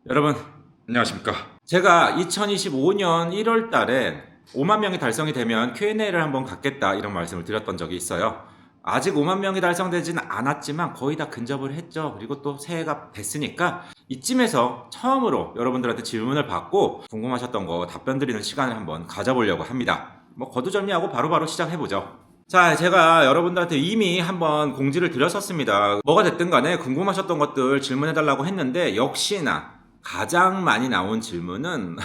여러분 안녕하십니까. 제가 2025년 1월 달에 5만 명이 달성이 되면 Q&A를 한번 갖겠다 이런 말씀을 드렸던 적이 있어요. 아직 5만 명이 달성되지는 않았지만 거의 다 근접을 했죠. 그리고 또 새해가 됐으니까 이쯤에서 처음으로 여러분들한테 질문을 받고 궁금하셨던 거 답변 드리는 시간을 한번 가져보려고 합니다. 거두절미하고 바로바로 시작해보죠. 자, 제가 여러분들한테 이미 한번 공지를 드렸었습니다. 뭐가 됐든 간에 궁금하셨던 것들 질문해달라고 했는데 역시나 가장 많이 나온 질문은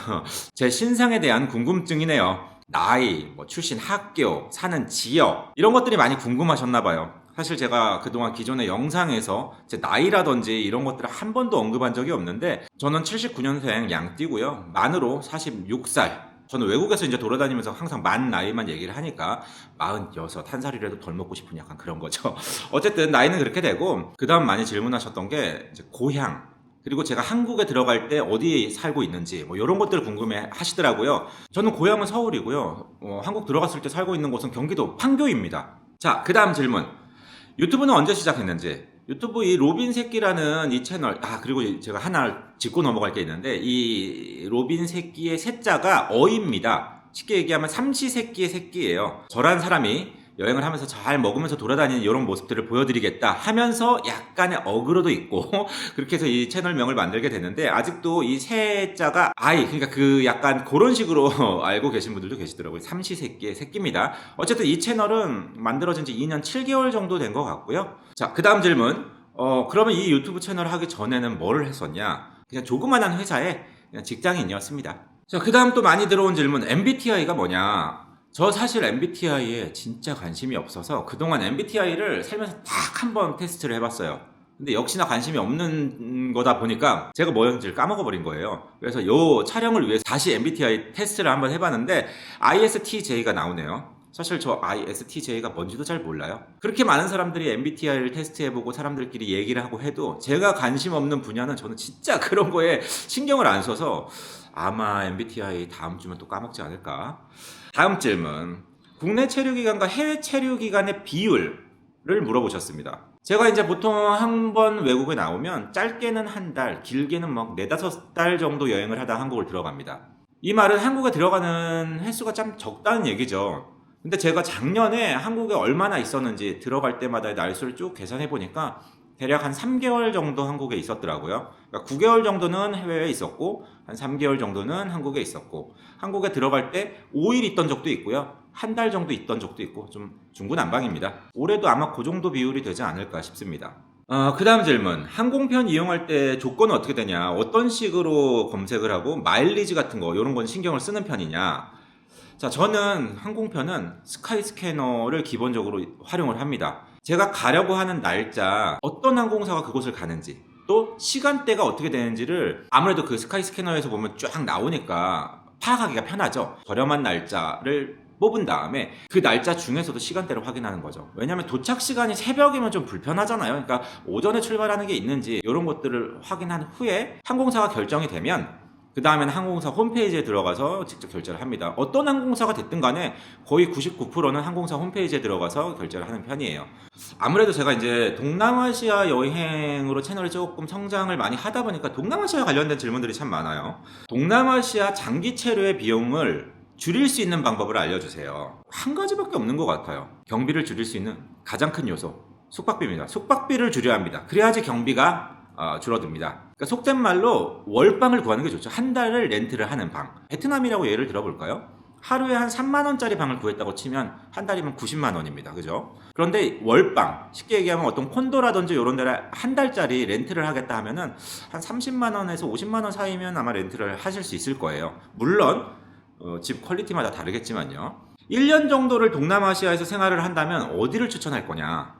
제 신상에 대한 궁금증이네요. 나이, 출신 학교, 사는 지역 이런 것들이 많이 궁금하셨나봐요. 사실 제가 그동안 기존의 영상에서 제 나이라든지 이런 것들을 한 번도 언급한 적이 없는데 저는 79년생 양띠고요. 만으로 46살. 저는 외국에서 이제 돌아다니면서 항상 만 나이만 얘기를 하니까 46, 한 살이라도 덜 먹고 싶은 약간 그런 거죠. 어쨌든 나이는 그렇게 되고 그 다음 많이 질문하셨던 게 이제 고향 그리고 제가 한국에 들어갈 때 어디에 살고 있는지 이런 것들을 궁금해 하시더라고요. 저는 고향은 서울이고요. 한국 들어갔을 때 살고 있는 곳은 경기도 판교입니다. 자, 그 다음 질문. 유튜브는 언제 시작했는지. 유튜브 이 로빈 새끼라는 이 채널, 그리고 제가 하나 짚고 넘어갈 게 있는데, 이 로빈 새끼의 새자가 어입니다. 쉽게 얘기하면 삼시세끼의 새끼예요. 저란 사람이 여행을 하면서 잘 먹으면서 돌아다니는 이런 모습들을 보여드리겠다 하면서 약간의 어그로도 있고 그렇게 해서 이 채널명을 만들게 됐는데 아직도 이 새자가 아이, 그러니까 그 약간 그런 식으로 알고 계신 분들도 계시더라고요. 삼시세끼의 새끼입니다. 어쨌든 이 채널은 만들어진 지 2년 7개월 정도 된 것 같고요. 자, 그 다음 질문. 그러면 이 유튜브 채널을 하기 전에는 뭐를 했었냐? 그냥 조그만한 회사에 그냥 직장인이었습니다. 자, 그 다음 또 많이 들어온 질문. MBTI가 뭐냐? 저 사실 MBTI에 진짜 관심이 없어서 그동안 MBTI를 살면서 딱 한 번 테스트를 해봤어요. 근데 역시나 관심이 없는 거다 보니까 제가 뭐였는지를 까먹어버린 거예요. 그래서 요 촬영을 위해서 다시 MBTI 테스트를 한번 해봤는데 ISTJ가 나오네요. 사실 저 ISTJ가 뭔지도 잘 몰라요. 그렇게 많은 사람들이 MBTI를 테스트해보고 사람들끼리 얘기를 하고 해도 제가 관심 없는 분야는 저는 진짜 그런 거에 신경을 안 써서 아마 MBTI 다음 주면 또 까먹지 않을까. 다음 질문. 국내 체류기간과 해외 체류기간의 비율을 물어보셨습니다. 제가 이제 보통 한 번 외국에 나오면 짧게는 한 달, 길게는 막 4-5달 정도 여행을 하다 한국을 들어갑니다. 이 말은 한국에 들어가는 횟수가 참 적다는 얘기죠. 근데 제가 작년에 한국에 얼마나 있었는지 들어갈 때마다의 날수를 쭉 계산해 보니까 대략 한 3개월 정도 한국에 있었더라고요. 그러니까 9개월 정도는 해외에 있었고 한 3개월 정도는 한국에 있었고 한국에 들어갈 때 5일 있던 적도 있고요. 한 달 정도 있던 적도 있고 좀 중구난방입니다. 올해도 아마 그 정도 비율이 되지 않을까 싶습니다. 그 다음 질문. 항공편 이용할 때 조건은 어떻게 되냐? 어떤 식으로 검색을 하고 마일리지 같은 거 이런 건 신경을 쓰는 편이냐? 자, 저는 항공편은 스카이스캐너를 기본적으로 활용을 합니다. 제가 가려고 하는 날짜, 어떤 항공사가 그곳을 가는지, 또 시간대가 어떻게 되는지를 아무래도 그 스카이스캐너에서 보면 쫙 나오니까 파악하기가 편하죠. 저렴한 날짜를 뽑은 다음에 그 날짜 중에서도 시간대를 확인하는 거죠. 왜냐하면 도착 시간이 새벽이면 좀 불편하잖아요. 그러니까 오전에 출발하는 게 있는지 이런 것들을 확인한 후에 항공사가 결정이 되면 그 다음에는 항공사 홈페이지에 들어가서 직접 결제를 합니다. 어떤 항공사가 됐든 간에 거의 99%는 항공사 홈페이지에 들어가서 결제를 하는 편이에요. 아무래도 제가 이제 동남아시아 여행으로 채널이 조금 성장을 많이 하다 보니까 동남아시아 관련된 질문들이 참 많아요. 동남아시아 장기 체류의 비용을 줄일 수 있는 방법을 알려주세요. 한 가지밖에 없는 것 같아요. 경비를 줄일 수 있는 가장 큰 요소. 숙박비입니다. 숙박비를 줄여야 합니다. 그래야지 경비가 줄어듭니다. 그러니까 속된 말로 월방을 구하는 게 좋죠. 한 달을 렌트를 하는 방. 베트남이라고 예를 들어볼까요? 하루에 한 3만원짜리 방을 구했다고 치면 한 달이면 90만원입니다. 그죠? 그런데 월방, 쉽게 얘기하면 어떤 콘도라든지 이런 데를 한 달짜리 렌트를 하겠다 하면은 한 30만원에서 50만원 사이면 아마 렌트를 하실 수 있을 거예요. 물론 집 퀄리티마다 다르겠지만요. 1년 정도를 동남아시아에서 생활을 한다면 어디를 추천할 거냐?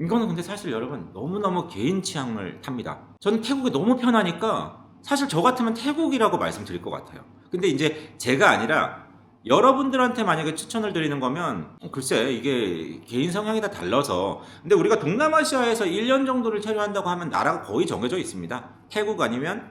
이거는 근데 사실 여러분 너무너무 개인 취향을 탑니다. 저는 태국이 너무 편하니까 사실 저 같으면 태국이라고 말씀드릴 것 같아요. 근데 이제 제가 아니라 여러분들한테 만약에 추천을 드리는 거면 글쎄 이게 개인 성향이 다 달라서 근데 우리가 동남아시아에서 1년 정도를 체류한다고 하면 나라가 거의 정해져 있습니다. 태국 아니면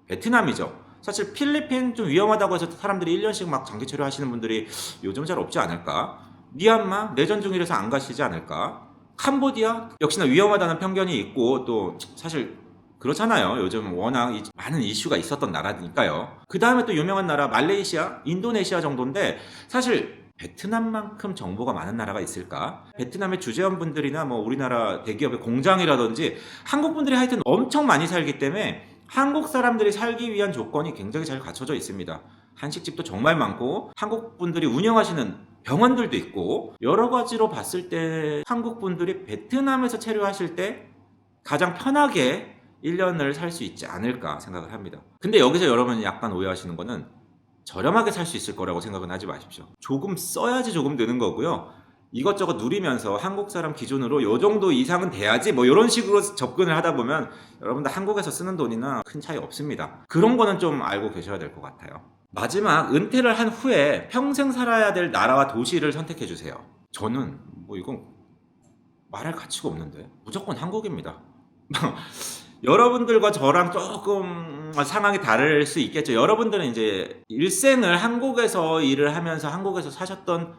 베트남이죠. 사실 필리핀 좀 위험하다고 해서 사람들이 1년씩 막 장기 체류하시는 분들이 요즘 잘 없지 않을까? 미얀마 내전 중이라서 안 가시지 않을까? 캄보디아 역시나 위험하다는 편견이 있고 또 사실 그렇잖아요. 요즘 워낙 많은 이슈가 있었던 나라니까요. 그 다음에 또 유명한 나라 말레이시아, 인도네시아 정도인데 사실 베트남만큼 정보가 많은 나라가 있을까? 베트남의 주재원분들이나 뭐 우리나라 대기업의 공장이라든지 한국 분들이 하여튼 엄청 많이 살기 때문에 한국 사람들이 살기 위한 조건이 굉장히 잘 갖춰져 있습니다. 한식집도 정말 많고 한국 분들이 운영하시는 병원들도 있고 여러 가지로 봤을 때 한국 분들이 베트남에서 체류하실 때 가장 편하게 1년을 살 수 있지 않을까 생각을 합니다. 근데 여기서 여러분이 약간 오해하시는 거는 저렴하게 살 수 있을 거라고 생각은 하지 마십시오. 조금 써야지 조금 드는 거고요. 이것저것 누리면서 한국 사람 기준으로 요 정도 이상은 돼야지 뭐 이런 식으로 접근을 하다 보면 여러분들 한국에서 쓰는 돈이나 큰 차이 없습니다. 그런 거는 좀 알고 계셔야 될 것 같아요. 마지막, 은퇴를 한 후에 평생 살아야 될 나라와 도시를 선택해 주세요. 저는 뭐 이건 말할 가치가 없는데 무조건 한국입니다. 여러분들과 저랑 조금 상황이 다를 수 있겠죠. 여러분들은 이제 일생을 한국에서 일을 하면서 한국에서 사셨던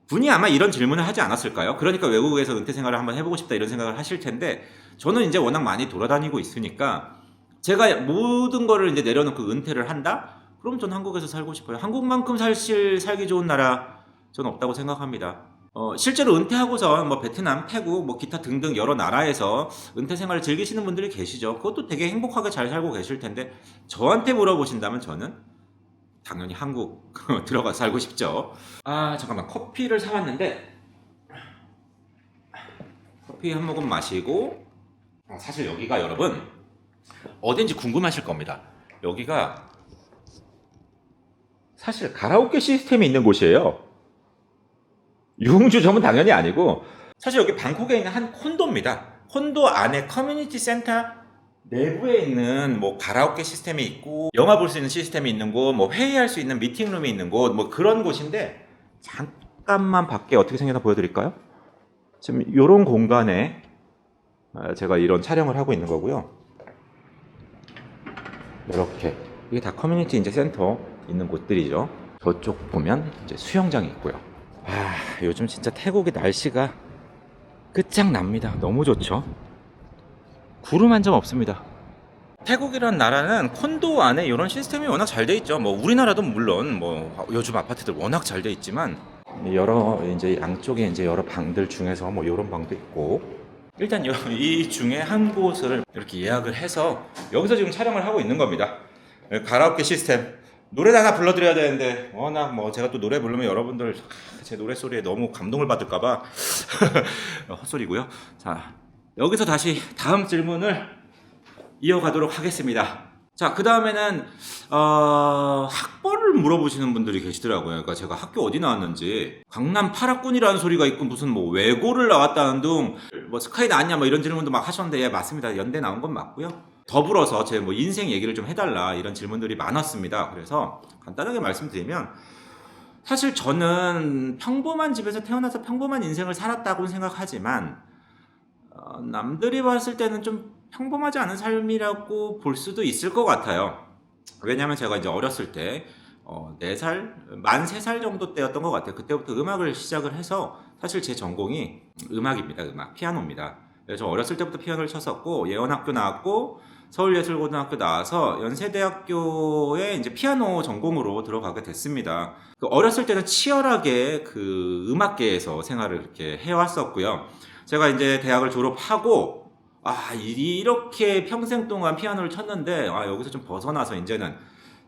분이 아마 이런 질문을 하지 않았을까요? 그러니까 외국에서 은퇴 생활을 한번 해보고 싶다 이런 생각을 하실 텐데 저는 이제 워낙 많이 돌아다니고 있으니까 제가 모든 거를 이제 내려놓고 은퇴를 한다? 그럼 전 한국에서 살고 싶어요. 한국만큼 살기 좋은 나라 전 없다고 생각합니다. 실제로 은퇴하고서 뭐 베트남, 태국, 뭐 기타 등등 여러 나라에서 은퇴 생활을 즐기시는 분들이 계시죠. 그것도 되게 행복하게 잘 살고 계실 텐데 저한테 물어보신다면 저는 당연히 한국 들어가 살고 싶죠. 아 잠깐만, 커피를 사왔는데 커피 한 모금 마시고 사실 여기가 여러분 어딘지 궁금하실 겁니다. 여기가 사실 가라오케 시스템이 있는 곳이에요. 유흥주점은 당연히 아니고 사실 여기 방콕에 있는 한 콘도입니다. 콘도 안에 커뮤니티 센터 내부에 있는 뭐 가라오케 시스템이 있고 영화 볼 수 있는 시스템이 있는 곳, 뭐 회의할 수 있는 미팅룸이 있는 곳, 뭐 그런 곳인데 잠깐만 밖에 어떻게 생겼나 보여드릴까요? 지금 이런 공간에 제가 이런 촬영을 하고 있는 거고요. 이렇게 이게 다 커뮤니티 이제 센터 있는 곳들이죠. 저쪽 보면 이제 수영장이 있고요. 아, 요즘 진짜 태국의 날씨가 끝장납니다. 너무 좋죠. 구름 한 점 없습니다. 태국이란 나라는 콘도 안에 이런 시스템이 워낙 잘 돼 있죠. 뭐 우리나라도 물론 뭐 요즘 아파트들 워낙 잘 돼 있지만 여러 이제 양쪽에 이제 여러 방들 중에서 뭐 이런 방도 있고 일단 이 중에 한 곳을 이렇게 예약을 해서 여기서 지금 촬영을 하고 있는 겁니다. 가라오케 시스템. 노래도 하나 불러드려야 되는데 워낙 뭐 제가 또 노래 부르면 여러분들 제 노래 소리에 너무 감동을 받을까봐 헛소리고요. 자, 여기서 다시 다음 질문을 이어가도록 하겠습니다. 자, 그 다음에는 학벌을 물어보시는 분들이 계시더라고요. 그러니까 제가 학교 어디 나왔는지 강남 8학군이라는 소리가 있고 무슨 뭐 외고를 나왔다는 둥 뭐 스카이 나왔냐 뭐 이런 질문도 막 하셨는데 예, 맞습니다. 연대 나온 건 맞고요. 더불어서 제 뭐 인생 얘기를 좀 해달라 이런 질문들이 많았습니다. 그래서 간단하게 말씀드리면 사실 저는 평범한 집에서 태어나서 평범한 인생을 살았다고 생각하지만 남들이 봤을 때는 좀 평범하지 않은 삶이라고 볼 수도 있을 것 같아요. 왜냐하면 제가 이제 어렸을 때 4살, 만 3살 정도 때였던 것 같아요. 그때부터 음악을 시작을 해서 사실 제 전공이 음악입니다. 음악, 피아노입니다. 그래서 어렸을 때부터 피아노를 쳤었고 예원학교 나왔고 서울예술고등학교 나와서 연세대학교에 이제 피아노 전공으로 들어가게 됐습니다. 어렸을 때는 치열하게 그 음악계에서 생활을 이렇게 해왔었고요. 제가 이제 대학을 졸업하고 이렇게 평생 동안 피아노를 쳤는데 여기서 좀 벗어나서 이제는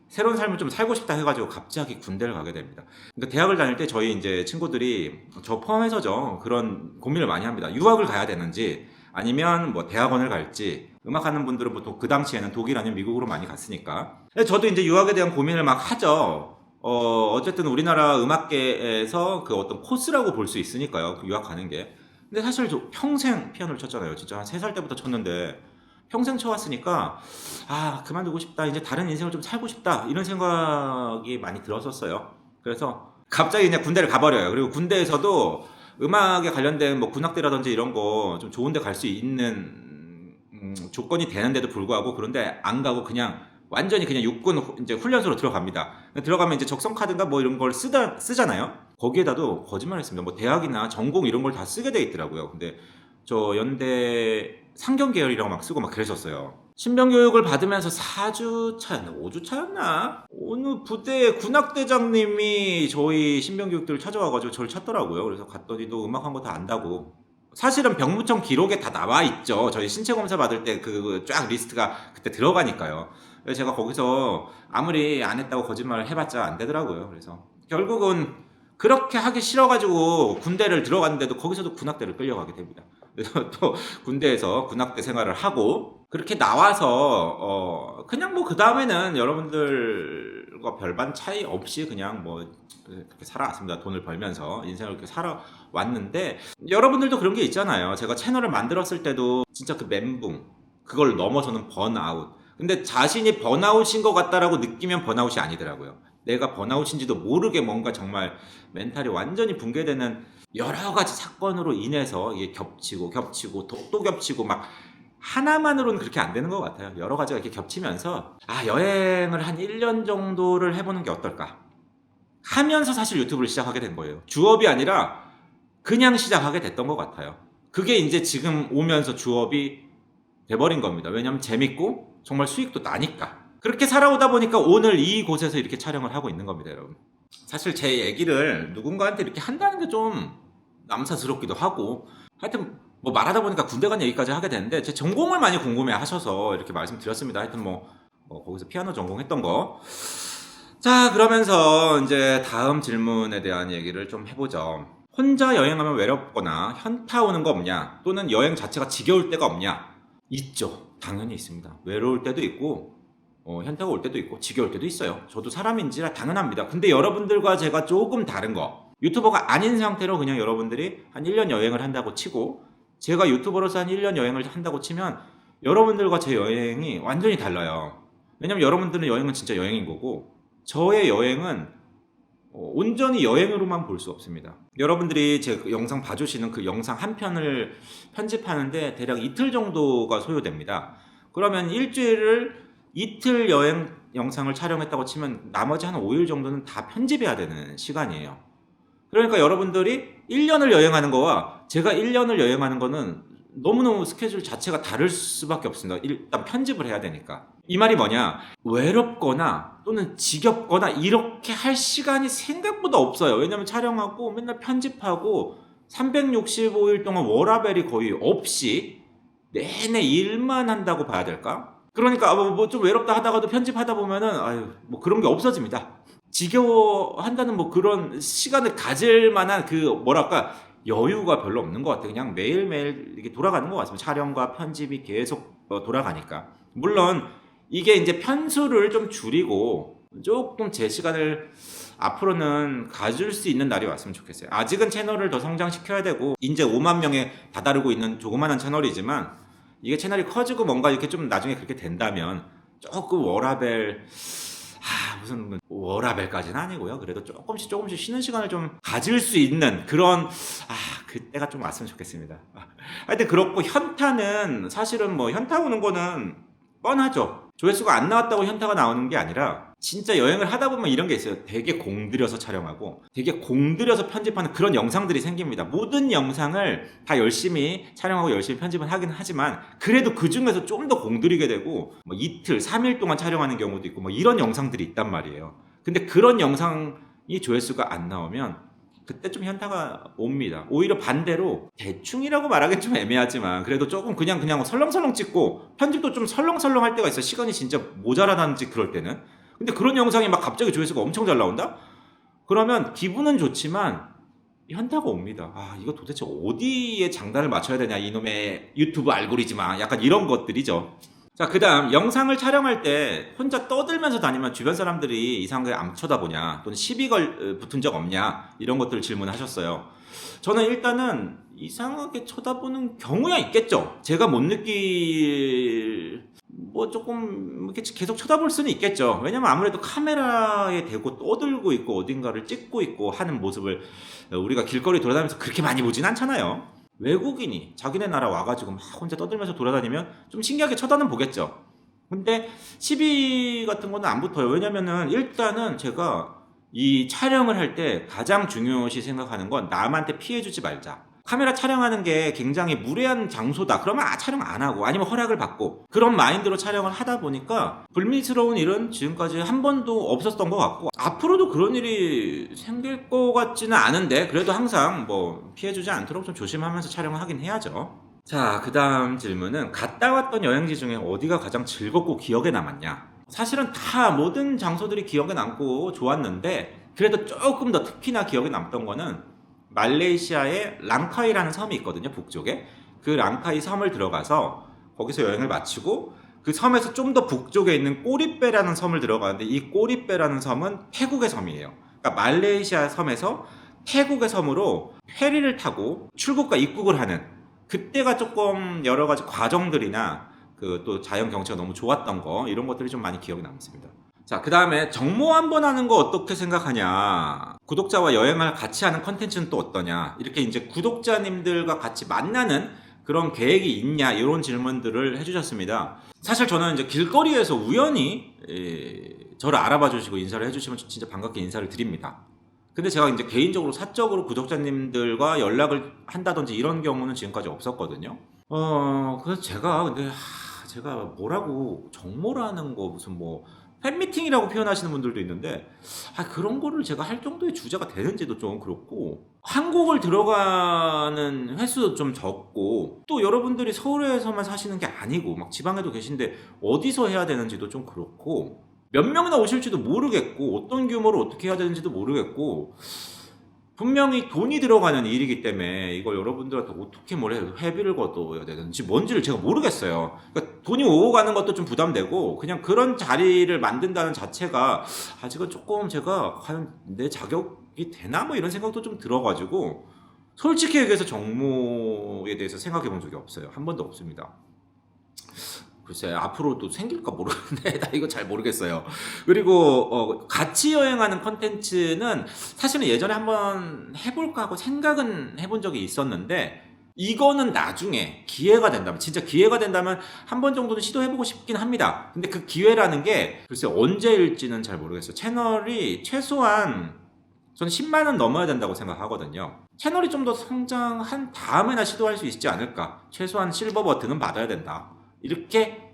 새로운 삶을 좀 살고 싶다 해가지고 갑자기 군대를 가게 됩니다. 그러니까 대학을 다닐 때 저희 이제 친구들이 저 포함해서죠 그런 고민을 많이 합니다. 유학을 가야 되는지 아니면 뭐 대학원을 갈지. 음악하는 분들은 보통 그 당시에는 독일 아니면 미국으로 많이 갔으니까. 저도 이제 유학에 대한 고민을 막 하죠. 어쨌든 우리나라 음악계에서 그 어떤 코스라고 볼 수 있으니까요. 그 유학 가는 게. 근데 사실 저 평생 피아노를 쳤잖아요. 진짜 한 3살 때부터 쳤는데 평생 쳐왔으니까 그만두고 싶다. 이제 다른 인생을 좀 살고 싶다. 이런 생각이 많이 들었었어요. 그래서 갑자기 그냥 군대를 가버려요. 그리고 군대에서도 음악에 관련된 뭐 군악대라든지 이런 거 좀 좋은 데 갈 수 있는 조건이 되는데도 불구하고 그런데 안 가고 그냥 완전히 그냥 육군 이제 훈련소로 들어갑니다. 들어가면 이제 적성 카드인가 뭐 이런 걸 쓰잖아요. 거기에다도 거짓말했습니다. 뭐 대학이나 전공 이런 걸 다 쓰게 돼 있더라고요. 근데 저 연대 상경 계열이라고 막 쓰고 막 그랬었어요. 신병교육을 받으면서 4주 차였나 5주 차였나 어느 부대 군악대장님이 저희 신병교육들을 찾아와가지고 저를 찾더라고요. 그래서 갔더니 너 음악 한 거 다 안다고. 사실은 병무청 기록에 다 나와 있죠. 저희 신체 검사 받을 때 그 쫙 리스트가 그때 들어가니까요. 그래서 제가 거기서 아무리 안 했다고 거짓말을 해봤자 안 되더라고요. 그래서 결국은 그렇게 하기 싫어가지고 군대를 들어갔는데도 거기서도 군악대를 끌려가게 됩니다. 그래서 또 군대에서 군악대 생활을 하고 그렇게 나와서 그냥 뭐 그 다음에는 여러분들과 별반 차이 없이 그냥 뭐 그렇게 살아왔습니다. 돈을 벌면서 인생을 그렇게 살아왔는데 여러분들도 그런 게 있잖아요. 제가 채널을 만들었을 때도 진짜 그 멘붕 그걸 넘어서는 번아웃. 근데 자신이 번아웃인 것 같다라고 느끼면 번아웃이 아니더라고요. 내가 번아웃인지도 모르게 뭔가 정말 멘탈이 완전히 붕괴되는 여러 가지 사건으로 인해서 이게 겹치고 또 겹치고 막 하나만으로는 그렇게 안 되는 것 같아요. 여러 가지가 이렇게 겹치면서 여행을 한 1년 정도를 해보는 게 어떨까 하면서 사실 유튜브를 시작하게 된 거예요. 주업이 아니라 그냥 시작하게 됐던 것 같아요. 그게 이제 지금 오면서 주업이 돼버린 겁니다. 왜냐면 재밌고 정말 수익도 나니까. 그렇게 살아오다 보니까 오늘 이곳에서 이렇게 촬영을 하고 있는 겁니다, 여러분. 사실 제 얘기를 누군가한테 이렇게 한다는 게 좀 남사스럽기도 하고 하여튼 뭐 말하다 보니까 군대 간 얘기까지 하게 되는데 제 전공을 많이 궁금해 하셔서 이렇게 말씀드렸습니다. 하여튼 뭐 거기서 피아노 전공했던 거. 자, 그러면서 이제 다음 질문에 대한 얘기를 좀 해보죠. 혼자 여행하면 외롭거나 현타 오는 거 없냐? 또는 여행 자체가 지겨울 때가 없냐? 있죠. 당연히 있습니다. 외로울 때도 있고 현타가 올 때도 있고 지겨울 때도 있어요. 저도 사람인지라 당연합니다. 근데 여러분들과 제가 조금 다른 거 유튜버가 아닌 상태로 그냥 여러분들이 한 1년 여행을 한다고 치고 제가 유튜버로서 한 1년 여행을 한다고 치면 여러분들과 제 여행이 완전히 달라요. 왜냐면 여러분들은 여행은 진짜 여행인 거고 저의 여행은 온전히 여행으로만 볼 수 없습니다. 여러분들이 제 영상 봐주시는 그 영상 한 편을 편집하는데 대략 이틀 정도가 소요됩니다. 그러면 일주일을 이틀 여행 영상을 촬영했다고 치면 나머지 한 5일 정도는 다 편집해야 되는 시간이에요. 그러니까 여러분들이 1년을 여행하는 거와 제가 1년을 여행하는 거는 너무너무 스케줄 자체가 다를 수밖에 없습니다. 일단 편집을 해야 되니까. 이 말이 뭐냐? 외롭거나 또는 지겹거나 이렇게 할 시간이 생각보다 없어요. 왜냐면 촬영하고 맨날 편집하고 365일 동안 워라밸이 거의 없이 내내 일만 한다고 봐야 될까? 그러니까 뭐 좀 외롭다 하다가도 편집하다 보면은 뭐 그런 게 없어집니다. 지겨워한다는 뭐 그런 시간을 가질 만한 그 뭐랄까 여유가 별로 없는 것 같아요. 그냥 매일매일 이렇게 돌아가는 것 같습니다. 촬영과 편집이 계속 돌아가니까. 물론 이게 이제 편수를 좀 줄이고 조금 제 시간을 앞으로는 가질 수 있는 날이 왔으면 좋겠어요. 아직은 채널을 더 성장시켜야 되고 이제 5만 명에 다다르고 있는 조그마한 채널이지만 이게 채널이 커지고 뭔가 이렇게 좀 나중에 그렇게 된다면 조금 워라밸 무슨 워라밸까지는 아니고요. 그래도 조금씩 쉬는 시간을 좀 가질 수 있는 그런 그때가 좀 왔으면 좋겠습니다. 하여튼 그렇고 현타는 사실은 뭐 현타 오는 거는 뻔하죠. 조회수가 안 나왔다고 현타가 나오는 게 아니라 진짜 여행을 하다 보면 이런 게 있어요. 되게 공들여서 촬영하고 되게 공들여서 편집하는 그런 영상들이 생깁니다. 모든 영상을 다 열심히 촬영하고 열심히 편집은 하긴 하지만 그래도 그 중에서 좀 더 공들이게 되고 뭐 이틀, 3일 동안 촬영하는 경우도 있고 뭐 이런 영상들이 있단 말이에요. 근데 그런 영상이 조회수가 안 나오면 그때 좀 현타가 옵니다. 오히려 반대로 대충이라고 말하기는 좀 애매하지만 그래도 조금 그냥 설렁설렁 찍고 편집도 좀 설렁설렁 할 때가 있어요. 시간이 진짜 모자라든지 그럴 때는. 근데 그런 영상이 막 갑자기 조회수가 엄청 잘 나온다? 그러면 기분은 좋지만 현타가 옵니다. 이거 도대체 어디에 장단을 맞춰야 되냐 이놈의 유튜브 알고리즘아. 약간 이런 것들이죠. 자, 그 다음 영상을 촬영할 때 혼자 떠들면서 다니면 주변 사람들이 이상하게 안 쳐다보냐 또는 시비 붙은 적 없냐 이런 것들을 질문하셨어요. 저는 일단은 이상하게 쳐다보는 경우야 있겠죠. 제가 못 느낄 뭐 조금 이렇게 계속 쳐다볼 수는 있겠죠. 왜냐면 아무래도 카메라에 대고 떠들고 있고 어딘가를 찍고 있고 하는 모습을 우리가 길거리 돌아다니면서 그렇게 많이 보진 않잖아요. 외국인이 자기네 나라 와가지고 막 혼자 떠들면서 돌아다니면 좀 신기하게 쳐다는 보겠죠. 근데 시비 같은 거는 안 붙어요. 왜냐면은 일단은 제가 이 촬영을 할 때 가장 중요시 생각하는 건 남한테 피해 주지 말자. 카메라 촬영하는 게 굉장히 무례한 장소다 그러면 촬영 안 하고 아니면 허락을 받고 그런 마인드로 촬영을 하다 보니까 불미스러운 일은 지금까지 한 번도 없었던 것 같고 앞으로도 그런 일이 생길 것 같지는 않은데 그래도 항상 뭐 피해주지 않도록 좀 조심하면서 촬영을 하긴 해야죠. 자, 그 다음 질문은 갔다 왔던 여행지 중에 어디가 가장 즐겁고 기억에 남았냐? 사실은 다 모든 장소들이 기억에 남고 좋았는데 그래도 조금 더 특히나 기억에 남던 거는 말레이시아의 랑카이라는 섬이 있거든요, 북쪽에. 그 랑카이 섬을 들어가서 거기서 여행을 마치고 그 섬에서 좀 더 북쪽에 있는 꼬리빼라는 섬을 들어가는데 이 꼬리빼라는 섬은 태국의 섬이에요. 그러니까 말레이시아 섬에서 태국의 섬으로 페리를 타고 출국과 입국을 하는 그때가 조금 여러 가지 과정들이나 그 또 자연 경치가 너무 좋았던 거 이런 것들이 좀 많이 기억에 남습니다. 자, 그 다음에 정모 한번 하는 거 어떻게 생각하냐? 구독자와 여행을 같이 하는 컨텐츠는 또 어떠냐? 이렇게 이제 구독자님들과 같이 만나는 그런 계획이 있냐? 이런 질문들을 해주셨습니다. 사실 저는 이제 길거리에서 우연히 저를 알아봐 주시고 인사를 해주시면 진짜 반갑게 인사를 드립니다. 근데 제가 이제 개인적으로 사적으로 구독자님들과 연락을 한다든지 이런 경우는 지금까지 없었거든요. 그래서 제가 뭐라고 정모라는 거 무슨 뭐 팬미팅이라고 표현하시는 분들도 있는데 그런 거를 제가 할 정도의 주제가 되는지도 좀 그렇고 한국을 들어가는 횟수도 좀 적고 또 여러분들이 서울에서만 사시는 게 아니고 막 지방에도 계신데 어디서 해야 되는지도 좀 그렇고 몇 명이나 오실지도 모르겠고 어떤 규모로 어떻게 해야 되는지도 모르겠고 분명히 돈이 들어가는 일이기 때문에 이걸 여러분들한테 어떻게 회비를 걷어야 되는지 뭔지를 제가 모르겠어요. 그러니까 돈이 오고 가는 것도 좀 부담되고 그냥 그런 자리를 만든다는 자체가 아직은 조금 제가 과연 내 자격이 되나 뭐 이런 생각도 좀 들어가지고 솔직히 얘기해서 정모에 대해서 생각해 본 적이 없어요. 한 번도 없습니다. 글쎄 앞으로도 생길까 모르겠네. 나 이거 잘 모르겠어요. 그리고 같이 여행하는 컨텐츠는 사실은 예전에 한번 해볼까 하고 생각은 해본 적이 있었는데 이거는 나중에 기회가 된다면 진짜 기회가 된다면 한 번 정도는 시도해보고 싶긴 합니다. 근데 그 기회라는 게 글쎄 언제일지는 잘 모르겠어요. 채널이 최소한 저는 10만 원 넘어야 된다고 생각하거든요. 채널이 좀 더 성장한 다음에나 시도할 수 있지 않을까. 최소한 실버 버튼은 받아야 된다. 이렇게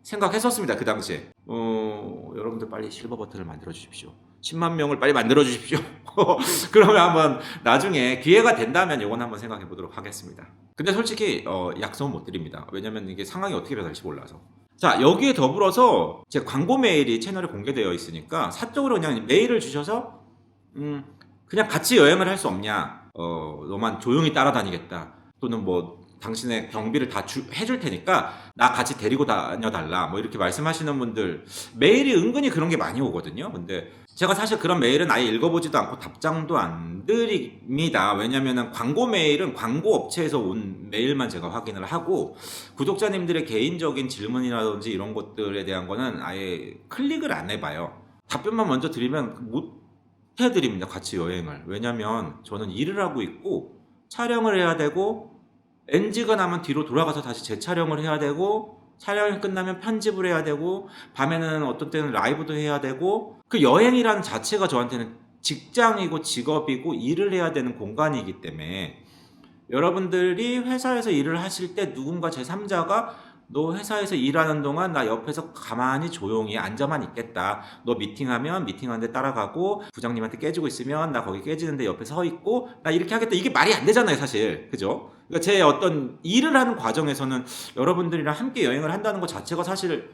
생각했었습니다. 그 당시에. 여러분들 빨리 실버 버튼을 만들어 주십시오. 10만 명을 빨리 만들어 주십시오. 그러면 한번 나중에 기회가 된다면 이건 한번 생각해 보도록 하겠습니다. 근데 솔직히 약속은 못 드립니다. 왜냐면 이게 상황이 어떻게 변할지 몰라서. 자, 여기에 더불어서 제 광고 메일이 채널에 공개되어 있으니까 사적으로 그냥 메일을 주셔서 그냥 같이 여행을 할 수 없냐? 너만 조용히 따라다니겠다. 또는 뭐 당신의 경비를 다 해줄 테니까 나 같이 데리고 다녀달라 뭐 이렇게 말씀하시는 분들 메일이 은근히 그런 게 많이 오거든요. 근데 제가 사실 그런 메일은 아예 읽어보지도 않고 답장도 안 드립니다. 왜냐면은 광고 메일은 광고 업체에서 온 메일만 제가 확인을 하고 구독자님들의 개인적인 질문이라든지 이런 것들에 대한 거는 아예 클릭을 안 해봐요. 답변만 먼저 드리면 못 해드립니다. 같이 여행을. 왜냐면 저는 일을 하고 있고 촬영을 해야 되고 NG가 나면 뒤로 돌아가서 다시 재촬영을 해야 되고 촬영이 끝나면 편집을 해야 되고 밤에는 어떤 때는 라이브도 해야 되고 그 여행이라는 자체가 저한테는 직장이고 직업이고 일을 해야 되는 공간이기 때문에 여러분들이 회사에서 일을 하실 때 누군가 제3자가 너 회사에서 일하는 동안 나 옆에서 가만히 조용히 앉아만 있겠다. 너 미팅하면 미팅하는데 따라가고 부장님한테 깨지고 있으면 나 거기 깨지는데 옆에 서 있고 나 이렇게 하겠다. 이게 말이 안 되잖아요, 사실. 그죠? 그러니까 제 어떤 일을 하는 과정에서는 여러분들이랑 함께 여행을 한다는 것 자체가 사실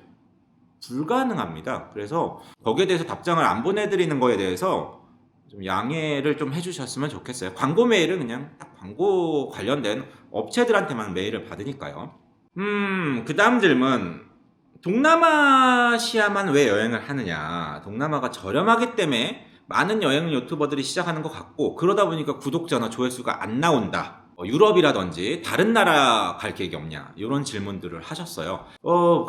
불가능합니다. 그래서 거기에 대해서 답장을 안 보내드리는 거에 대해서 좀 양해를 좀 해주셨으면 좋겠어요. 광고 메일은 그냥 딱 광고 관련된 업체들한테만 메일을 받으니까요. 그 다음 질문. 동남아시아만 왜 여행을 하느냐. 동남아가 저렴하기 때문에 많은 여행 유튜버들이 시작하는 것 같고 그러다 보니까 구독자나 조회수가 안 나온다. 유럽이라든지 다른 나라 갈 계획이 없냐 이런 질문들을 하셨어요.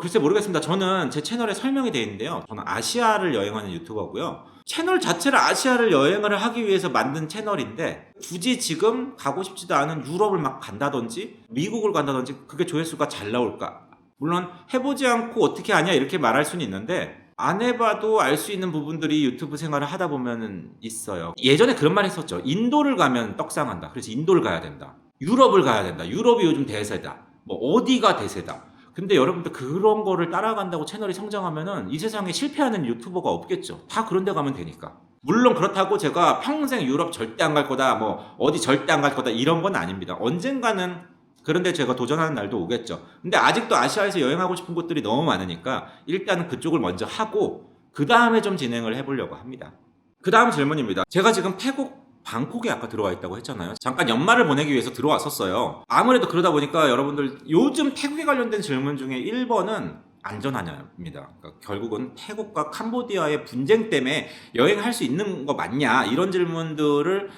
글쎄 모르겠습니다. 저는 제 채널에 설명이 되어 있는데요. 저는 아시아를 여행하는 유튜버고요. 채널 자체를 아시아를 여행을 하기 위해서 만든 채널인데 굳이 지금 가고 싶지도 않은 유럽을 막 간다든지 미국을 간다든지 그게 조회수가 잘 나올까? 물론 해보지 않고 어떻게 아냐 이렇게 말할 수는 있는데 안 해봐도 알 수 있는 부분들이 유튜브 생활을 하다 보면은 있어요. 예전에 그런 말 했었죠. 인도를 가면 떡상한다. 그래서 인도를 가야 된다. 유럽을 가야 된다. 유럽이 요즘 대세다. 뭐 어디가 대세다. 근데 여러분들 그런 거를 따라간다고 채널이 성장하면은 이 세상에 실패하는 유튜버가 없겠죠. 다 그런 데 가면 되니까. 물론 그렇다고 제가 평생 유럽 절대 안 갈 거다, 뭐 어디 절대 안 갈 거다 이런 건 아닙니다. 언젠가는 그런데 제가 도전하는 날도 오겠죠. 근데 아직도 아시아에서 여행하고 싶은 곳들이 너무 많으니까 일단은 그쪽을 먼저 하고 그 다음에 좀 진행을 해보려고 합니다. 그 다음 질문입니다. 제가 지금 태국 방콕에 아까 들어와 있다고 했잖아요. 잠깐 연말을 보내기 위해서 들어왔었어요. 아무래도 그러다 보니까 여러분들 요즘 태국에 관련된 질문 중에 1번은 안전하냐입니다. 그러니까 결국은 태국과 캄보디아의 분쟁 때문에 여행할 수 있는 거 맞냐 이런 질문들을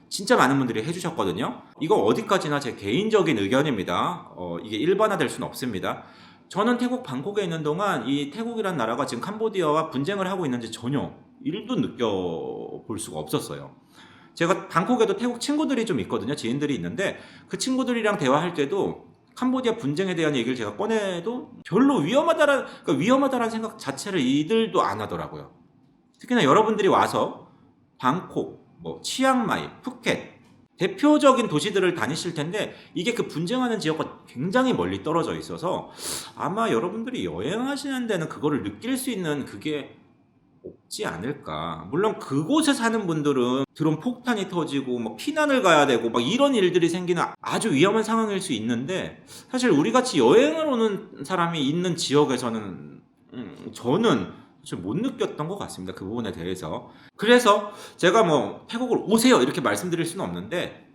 진짜 많은 분들이 해주셨거든요. 이거 어디까지나 제 개인적인 의견입니다. 이게 일반화될 수는 없습니다. 저는 태국 방콕에 있는 동안 이 태국이란 나라가 지금 캄보디아와 분쟁을 하고 있는지 전혀 1도 느껴볼 수가 없었어요. 제가 방콕에도 태국 친구들이 좀 있거든요. 지인들이 있는데 그 친구들이랑 대화할 때도 캄보디아 분쟁에 대한 얘기를 제가 꺼내도 별로 그러니까 위험하다라는 생각 자체를 이들도 안 하더라고요. 특히나 여러분들이 와서 방콕, 뭐 치앙마이, 푸켓 대표적인 도시들을 다니실 텐데 이게 그 분쟁하는 지역과 굉장히 멀리 떨어져 있어서 아마 여러분들이 여행하시는 데는 그거를 느낄 수 있는 그게 없지 않을까. 물론 그곳에 사는 분들은 드론 폭탄이 터지고 뭐 피난을 가야 되고 막 이런 일들이 생기는 아주 위험한 상황일 수 있는데 사실 우리같이 여행을 오는 사람이 있는 지역에서는 저는 사실 못 느꼈던 것 같습니다. 그 부분에 대해서. 그래서 제가 뭐 태국을 오세요 이렇게 말씀드릴 수는 없는데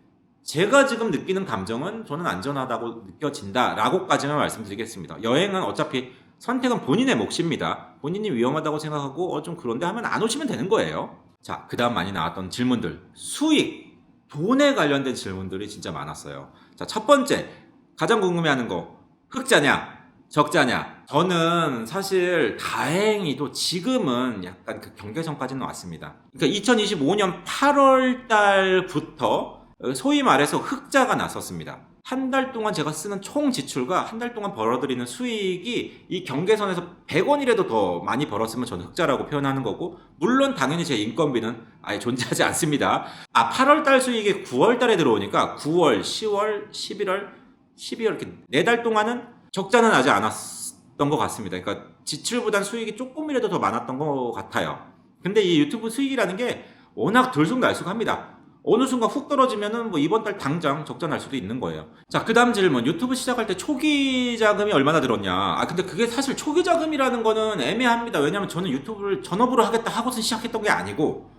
제가 지금 느끼는 감정은 저는 안전하다고 느껴진다 라고까지만 말씀드리겠습니다. 여행은 어차피 선택은 본인의 몫입니다. 본인이 위험하다고 생각하고 좀 그런데 하면 안 오시면 되는 거예요. 자, 그 다음 많이 나왔던 질문들. 수익, 돈에 관련된 질문들이 진짜 많았어요. 자, 첫 번째, 가장 궁금해하는 거. 흑자냐? 적자냐? 저는 사실 다행히도 지금은 약간 그 경계선까지는 왔습니다. 그러니까 2025년 8월 달부터 소위 말해서 흑자가 났었습니다. 한 달 동안 제가 쓰는 총 지출과 한 달 동안 벌어들이는 수익이 이 경계선에서 100원이라도 더 많이 벌었으면 저는 흑자라고 표현하는 거고 물론 당연히 제 인건비는 아예 존재하지 않습니다. 8월 달 수익이 9월 달에 들어오니까 9월, 10월, 11월, 12월 이렇게 4달 동안은 적자는 나지 않았던 것 같습니다. 그러니까 지출보단 수익이 조금이라도 더 많았던 것 같아요. 근데 이 유튜브 수익이라는 게 워낙 들쑥날쑥합니다. 어느 순간 훅 떨어지면은 뭐 이번 달 당장 적자 날 수도 있는 거예요. 자, 그 다음 질문. 유튜브 시작할 때 초기 자금이 얼마나 들었냐? 근데 그게 사실 초기 자금이라는 거는 애매합니다. 왜냐면 저는 유튜브를 전업으로 하겠다 하고선 시작했던 게 아니고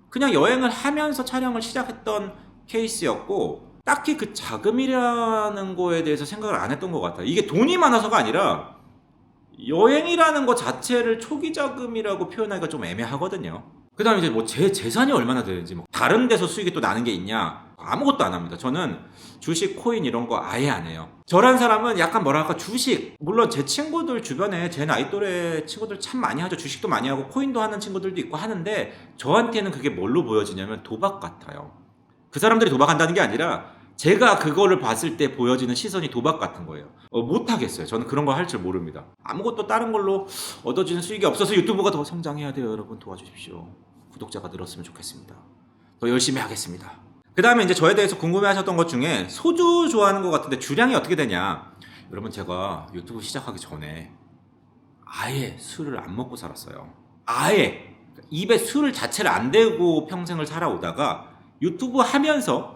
그냥 여행을 하면서 촬영을 시작했던 케이스였고 딱히 그 자금이라는 거에 대해서 생각을 안 했던 것 같아요. 이게 돈이 많아서가 아니라 여행이라는 것 자체를 초기 자금이라고 표현하기가 좀 애매하거든요. 그 다음에 이제 뭐 제 재산이 얼마나 되는지, 뭐 다른 데서 수익이 또 나는 게 있냐? 아무것도 안 합니다. 저는 주식, 코인 이런 거 아예 안 해요. 저란 사람은 약간 뭐랄까 주식, 물론 제 친구들 주변에 제 나이 또래 친구들 참 많이 하죠. 주식도 많이 하고 코인도 하는 친구들도 있고 하는데 저한테는 그게 뭘로 보여지냐면 도박 같아요. 그 사람들이 도박한다는 게 아니라 제가 그거를 봤을 때 보여지는 시선이 도박 같은 거예요. 못하겠어요. 저는 그런 거 할 줄 모릅니다. 아무것도 다른 걸로 얻어지는 수익이 없어서 유튜브가 더 성장해야 돼요. 여러분 도와주십시오. 구독자가 늘었으면 좋겠습니다. 더 열심히 하겠습니다. 그 다음에 이제 저에 대해서 궁금해하셨던 것 중에 소주 좋아하는 것 같은데 주량이 어떻게 되냐? 여러분 제가 유튜브 시작하기 전에 아예 술을 안 먹고 살았어요. 아예 입에 술을 자체를 안 대고 평생을 살아오다가 유튜브 하면서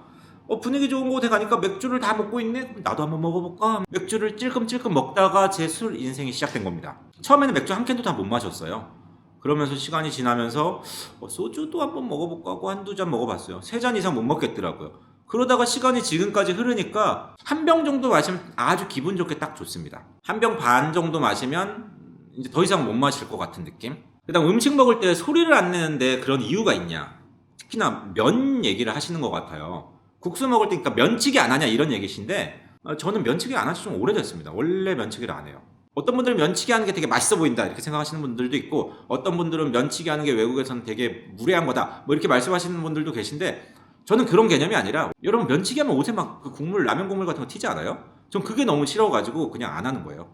분위기 좋은 곳에 가니까 맥주를 다 먹고 있네? 나도 한번 먹어볼까? 맥주를 찔끔찔끔 먹다가 제 술 인생이 시작된 겁니다. 처음에는 맥주 한 캔도 다 못 마셨어요. 그러면서 시간이 지나면서 소주도 한번 먹어볼까 하고 한두 잔 먹어봤어요. 3잔 이상 못 먹겠더라고요. 그러다가 시간이 지금까지 흐르니까 한 병 정도 마시면 아주 기분 좋게 딱 좋습니다. 한 병 반 정도 마시면 이제 더 이상 못 마실 것 같은 느낌? 그 다음 음식 먹을 때 소리를 안 내는데 그런 이유가 있냐? 특히나 면 얘기를 하시는 것 같아요. 국수 먹을 때 그러니까 면치기 안 하냐 이런 얘기신데 저는 면치기 안 한 지 좀 오래됐습니다. 원래 면치기를 안 해요. 어떤 분들은 면치기 하는 게 되게 맛있어 보인다 이렇게 생각하시는 분들도 있고 어떤 분들은 면치기 하는 게 외국에서는 되게 무례한 거다 뭐 이렇게 말씀하시는 분들도 계신데 저는 그런 개념이 아니라 여러분 면치기 하면 옷에 막 그 국물 라면 국물 같은 거 튀지 않아요? 전 그게 너무 싫어가지고 그냥 안 하는 거예요.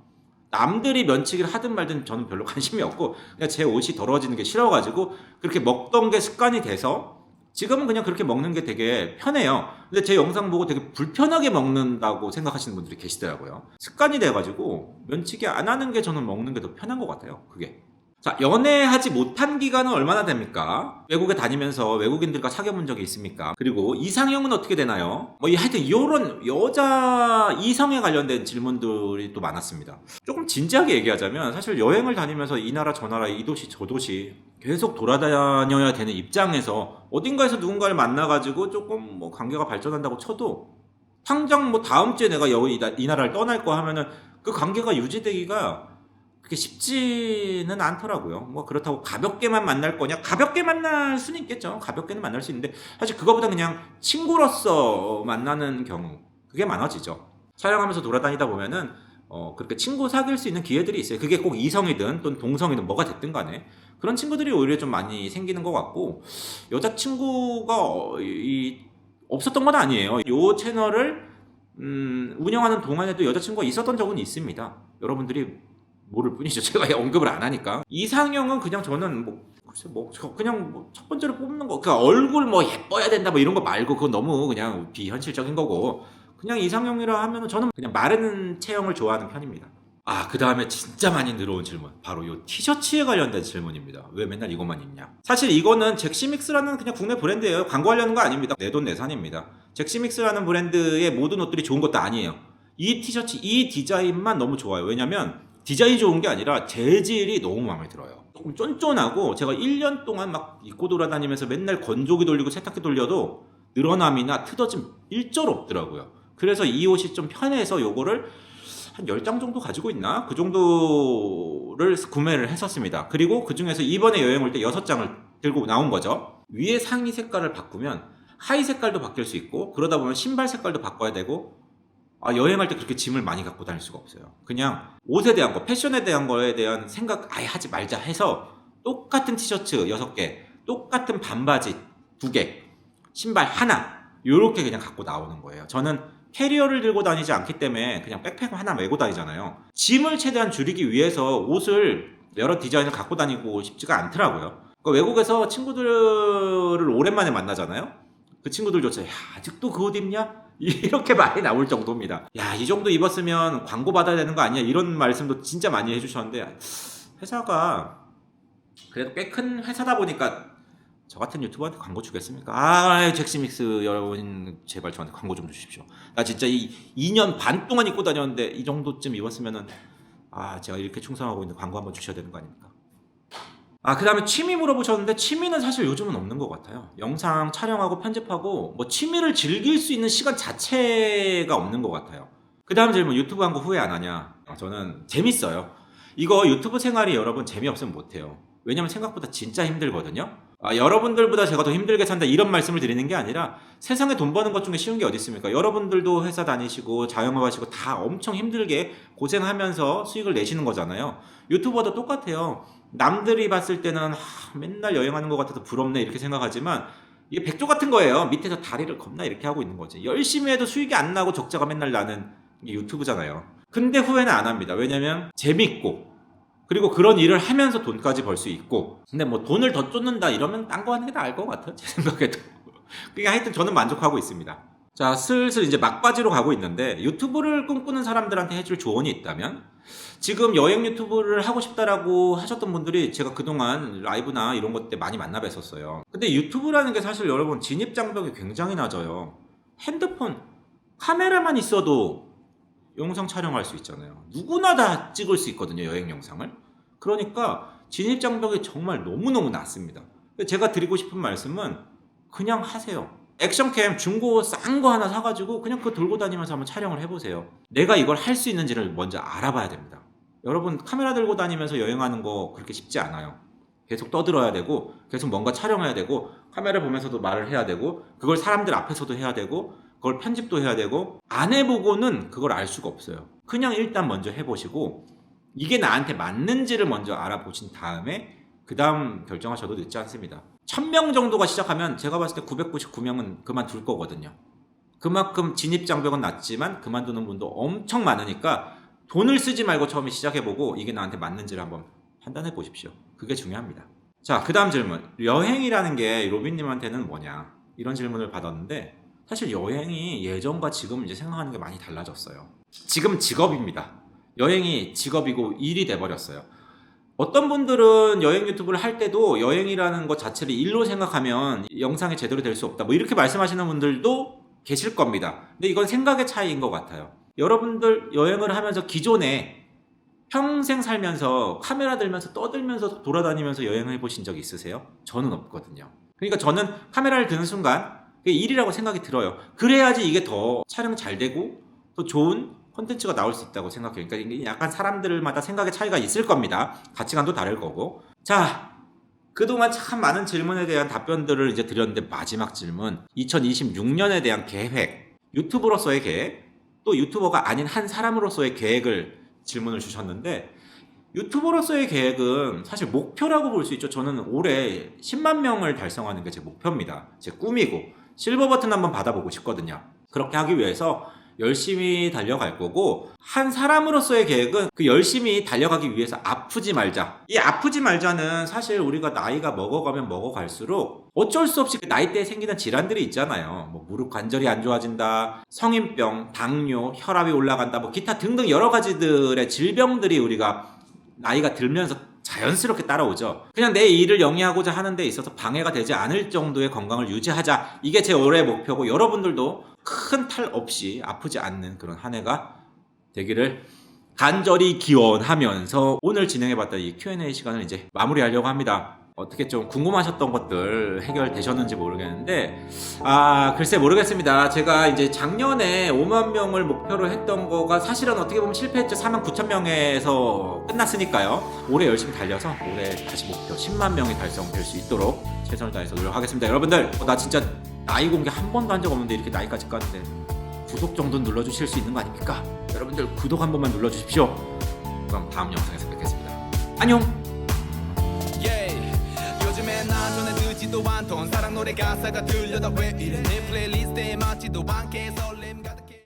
남들이 면치기를 하든 말든 저는 별로 관심이 없고 그냥 제 옷이 더러워지는 게 싫어가지고 그렇게 먹던 게 습관이 돼서 지금은 그냥 그렇게 먹는 게 되게 편해요. 근데 제 영상 보고 되게 불편하게 먹는다고 생각하시는 분들이 계시더라고요. 습관이 돼가지고 면치기 안 하는 게 저는 먹는 게 더 편한 것 같아요. 그게. 자, 연애하지 못한 기간은 얼마나 됩니까? 외국에 다니면서 외국인들과 사귀어 본 적이 있습니까? 그리고 이상형은 어떻게 되나요? 하여튼 이런 여자 이성에 관련된 질문들이 또 많았습니다. 조금 진지하게 얘기하자면 사실 여행을 다니면서 이 나라 저 나라 이 도시 저 도시 계속 돌아다녀야 되는 입장에서 어딘가에서 누군가를 만나가지고 조금 관계가 발전한다고 쳐도 당장 다음 주에 내가 이 나라를 떠날 거 하면은 그 관계가 유지되기가 그게 쉽지는 않더라고요. 그렇다고 가볍게만 만날 거냐? 가볍게 만날 수는 있겠죠. 가볍게는 만날 수 있는데 사실 그거보다 그냥 친구로서 만나는 경우 그게 많아지죠. 촬영하면서 돌아다니다 보면은 그렇게 친구 사귈 수 있는 기회들이 있어요. 그게 꼭 이성이든 또는 동성이든 뭐가 됐든 간에 그런 친구들이 오히려 좀 많이 생기는 것 같고 여자친구가 없었던 건 아니에요. 이 채널을 운영하는 동안에도 여자친구가 있었던 적은 있습니다. 여러분들이 모를 뿐이죠. 제가 언급을 안 하니까. 이상형은 그냥 저는 그냥 첫 번째로 뽑는 거. 그러니까 얼굴 예뻐야 된다 이런 거 말고 그건 너무 그냥 비현실적인 거고. 그냥 이상형이라 하면은 저는 그냥 마른 체형을 좋아하는 편입니다. 그 다음에 진짜 많이 늘어온 질문. 바로 이 티셔츠에 관련된 질문입니다. 왜 맨날 이것만 입냐? 사실 이거는 잭시믹스라는 그냥 국내 브랜드예요. 광고하려는 거 아닙니다. 내돈내산입니다. 잭시믹스라는 브랜드의 모든 옷들이 좋은 것도 아니에요. 이 티셔츠, 이 디자인만 너무 좋아요. 왜냐면 디자인이 좋은 게 아니라 재질이 너무 마음에 들어요. 조금 쫀쫀하고 제가 1년 동안 막 입고 돌아다니면서 맨날 건조기 돌리고 세탁기 돌려도 늘어남이나 트어짐 일절 없더라고요. 그래서 이 옷이 좀 편해서 요거를 한 10장 정도 가지고 있나? 그 정도를 구매를 했었습니다. 그리고 그 중에서 이번에 여행 올 때 6장을 들고 나온 거죠. 위에 상의 색깔을 바꾸면 하의 색깔도 바뀔 수 있고 그러다 보면 신발 색깔도 바꿔야 되고 여행할 때 그렇게 짐을 많이 갖고 다닐 수가 없어요. 그냥 옷에 대한 거, 패션에 대한 거에 대한 생각 아예 하지 말자 해서 똑같은 티셔츠 6개, 똑같은 반바지 2개, 신발 하나 요렇게 그냥 갖고 나오는 거예요. 저는 캐리어를 들고 다니지 않기 때문에 그냥 백팩 하나 메고 다니잖아요. 짐을 최대한 줄이기 위해서 옷을 여러 디자인을 갖고 다니고 싶지가 않더라고요. 외국에서 친구들을 오랜만에 만나잖아요. 그 친구들조차 아직도 그 옷 입냐? 이렇게 말이 나올 정도입니다. 이 정도 입었으면 광고 받아야 되는 거 아니야? 이런 말씀도 진짜 많이 해주셨는데 회사가 그래도 꽤 큰 회사다 보니까 저 같은 유튜버한테 광고 주겠습니까? 잭시믹스 여러분 제발 저한테 광고 좀 주십시오. 나 진짜 2년 반 동안 입고 다녔는데 이 정도쯤 입었으면은 제가 이렇게 충성하고 있는데 광고 한번 주셔야 되는 거 아닙니까? 그 다음에 취미 물어보셨는데 취미는 사실 요즘은 없는 것 같아요. 영상 촬영하고 편집하고 취미를 즐길 수 있는 시간 자체가 없는 것 같아요. 그 다음 질문, 유튜브 한 거 후회 안 하냐? 저는 재밌어요. 이거 유튜브 생활이 여러분 재미없으면 못해요. 왜냐면 생각보다 진짜 힘들거든요. 여러분들보다 제가 더 힘들게 산다 이런 말씀을 드리는 게 아니라 세상에 돈 버는 것 중에 쉬운 게 어디 있습니까? 여러분들도 회사 다니시고 자영업 하시고 다 엄청 힘들게 고생하면서 수익을 내시는 거잖아요. 유튜버도 똑같아요. 남들이 봤을 때는 맨날 여행하는 것 같아서 부럽네 이렇게 생각하지만 이게 백조 같은 거예요. 밑에서 다리를 겁나 이렇게 하고 있는 거지. 열심히 해도 수익이 안 나고 적자가 맨날 나는 게 유튜브잖아요. 근데 후회는 안 합니다. 왜냐면 재밌고 그리고 그런 일을 하면서 돈까지 벌 수 있고 근데 돈을 더 쫓는다 이러면 딴 거 하는 게 나을 것 같아요. 제 생각에도. 그러니까 하여튼 저는 만족하고 있습니다. 자, 슬슬 이제 막바지로 가고 있는데 유튜브를 꿈꾸는 사람들한테 해줄 조언이 있다면 지금 여행 유튜브를 하고 싶다라고 하셨던 분들이 제가 그동안 라이브나 이런 것 때 많이 만나 뵀었어요. 근데 유튜브라는 게 사실 여러분 진입 장벽이 굉장히 낮아요. 핸드폰 카메라만 있어도 영상 촬영할 수 있잖아요. 누구나 다 찍을 수 있거든요, 여행 영상을. 그러니까 진입 장벽이 정말 너무너무 낮습니다. 제가 드리고 싶은 말씀은 그냥 하세요. 액션캠 중고 싼 거 하나 사가지고 그냥 그거 들고 다니면서 한번 촬영을 해보세요. 내가 이걸 할 수 있는지를 먼저 알아봐야 됩니다. 여러분 카메라 들고 다니면서 여행하는 거 그렇게 쉽지 않아요. 계속 떠들어야 되고 계속 뭔가 촬영해야 되고 카메라 보면서도 말을 해야 되고 그걸 사람들 앞에서도 해야 되고 그걸 편집도 해야 되고 안 해보고는 그걸 알 수가 없어요. 그냥 일단 먼저 해보시고 이게 나한테 맞는지를 먼저 알아보신 다음에 그 다음 결정하셔도 늦지 않습니다. 1000명 정도가 시작하면 제가 봤을 때 999명은 그만둘 거거든요. 그만큼 진입 장벽은 낮지만 그만두는 분도 엄청 많으니까 돈을 쓰지 말고 처음에 시작해보고 이게 나한테 맞는지를 한번 판단해 보십시오. 그게 중요합니다. 자, 그 다음 질문. 여행이라는 게 로빈님한테는 뭐냐? 이런 질문을 받았는데 사실 여행이 예전과 지금 이제 생각하는 게 많이 달라졌어요. 지금 직업입니다. 여행이 직업이고 일이 돼버렸어요. 어떤 분들은 여행 유튜브를 할 때도 여행이라는 것 자체를 일로 생각하면 영상이 제대로 될 수 없다. 뭐 이렇게 말씀하시는 분들도 계실 겁니다. 근데 이건 생각의 차이인 것 같아요. 여러분들 여행을 하면서 기존에 평생 살면서 카메라 들면서 떠들면서 돌아다니면서 여행을 해보신 적 있으세요? 저는 없거든요. 그러니까 저는 카메라를 드는 순간 그게 일이라고 생각이 들어요. 그래야지 이게 더 촬영 잘 되고 더 좋은 콘텐츠가 나올 수 있다고 생각해요. 그러니까 이게 약간 사람들마다 생각의 차이가 있을 겁니다. 가치관도 다를 거고. 자, 그동안 참 많은 질문에 대한 답변들을 이제 드렸는데 마지막 질문. 2026년에 대한 계획, 유튜버로서의 계획, 또 유튜버가 아닌 한 사람으로서의 계획을 질문을 주셨는데 유튜버로서의 계획은 사실 목표라고 볼 수 있죠. 저는 올해 10만 명을 달성하는 게 제 목표입니다. 제 꿈이고 실버 버튼 한번 받아보고 싶거든요. 그렇게 하기 위해서 열심히 달려갈 거고 한 사람으로서의 계획은 그 열심히 달려가기 위해서 아프지 말자. 이 아프지 말자는 사실 우리가 나이가 먹어가면 먹어갈수록 어쩔 수 없이 그 나이대에 생기는 질환들이 있잖아요. 뭐 무릎 관절이 안 좋아진다, 성인병, 당뇨, 혈압이 올라간다, 뭐 기타 등등 여러 가지들의 질병들이 우리가 나이가 들면서 자연스럽게 따라오죠. 그냥 내 일을 영위하고자 하는 데 있어서 방해가 되지 않을 정도의 건강을 유지하자. 이게 제 올해의 목표고 여러분들도 큰 탈 없이 아프지 않는 그런 한 해가 되기를 간절히 기원하면서 오늘 진행해봤던 이 Q&A 시간을 이제 마무리하려고 합니다. 어떻게 좀 궁금하셨던 것들 해결되셨는지 모르겠는데 글쎄 모르겠습니다. 제가 이제 작년에 5만 명을 목표로 했던 거가 사실은 어떻게 보면 실패했죠. 4만 9천 명에서 끝났으니까요. 올해 열심히 달려서 올해 다시 목표 10만 명이 달성될 수 있도록 최선을 다해서 노력하겠습니다. 여러분들 나 진짜 나이 공개 한 번도 한 적 없는데 이렇게 나이까지 깠는데 구독 정도는 눌러주실 수 있는 거 아닙니까? 여러분들 구독 한 번만 눌러주십시오. 그럼 다음 영상에서 뵙겠습니다. 안녕. 요즘엔 나 전에 듣지도 않던 사랑 노래 가사가 들려다 왜 이래 내 플레이리스트에 맞지도 않게 설레